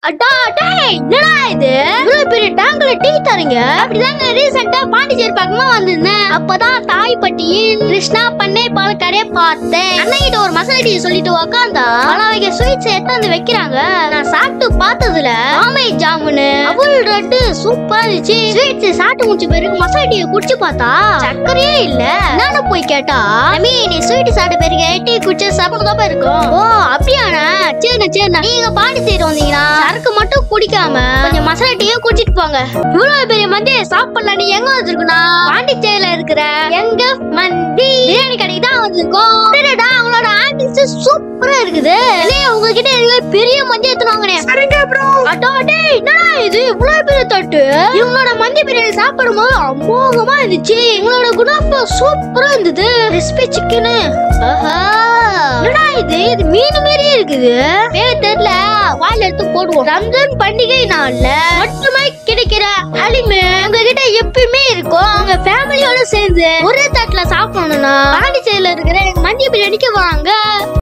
அடா டேய் என்னடா இது இவ்வளவு பெரிய டேங்க்ல டீ தரீங்க? அப்படிதாங்க ரீசெண்டா பாண்டிச்சேரி பக்கமா வந்திருந்தேன். அப்பதான் தாய்பட்டியின் கிருஷ்ணா பண்ணை பால் கடையை பார்த்தேன். அண்ணகிட்ட ஒரு மசாலா டீ சொல்லிட்டு உக்காந்தா பல வகை ஸ்வீட்ஸ் எடுத்து வைக்கிறாங்க. நான் சாப்பிட்டு பார்த்ததுல ஆமை ஜாமுனு அவள் ரெட்டு சூப்பரா இருந்துச்சு. ஸ்வீட்ஸ் சாப்பிட்டு முடிச்ச பிறகு மசாலா டீயை குடிச்சு பார்த்தா சக்கரையே இல்ல. நானும் போய் கேட்டா நீ ஸ்வீட் சாப்பிட்ட பிறகு டீ குடிச்சு சாப்பிடுறதா இருக்கும். ஓ அப்படியாண்ணா, சரிண்ணா சரிண்ணா. நீங்க பாண்டிச்சேரி வந்தீங்கன்னா சரக்கு மட்டும் குடிக்காம கொஞ்சம் மசாலா டீயும் குடிச்சிட்டு போங்க. இவ்வளவு பெரிய மந்தி சாப்பிடலாம். நீ எங்க வந்திருக்குன்னா பாண்டிச்சேரியில இருக்கிற எங்க மந்தி பிரியாணி கடைக்கு தான் வந்திருக்கோம். சரிடா, அவங்களோட ஆம்பியன்ஸ் சூப்பரா இருக்குது. உங்ககிட்ட பெரிய மந்தி எடுத்துவாங்கனே. சரிங்க ப்ரோ. அடா டேய் என்னடா இது இவ்வளவு பெரிய தட்டு? இவங்களோட மந்தி பிரியாணி சாப்பிடும்போது அமோகமா இருந்துச்சு. இவங்களோட குணாப்பா சூப்பரா இருந்தது. Crispy chicken. ஆஹா என்னடா இது மீன் மாதிரியே இருக்குது. பேர் தெரியல, வாயில எடுத்து போடுவோம். ரம்ஜான் பண்டிகை நாள்ல மட்டுமே கிடைக்கிற அலிமே உங்ககிட்ட எப்பயுமே இருக்கும். உங்க ஃபேமிலியோட சேர்ந்து ஒரே தட்டுல சாப்பிடணும்னா பாண்டிச்சேரியில இருக்கிற மந்தி பிரியாணிக்கு வாங்க.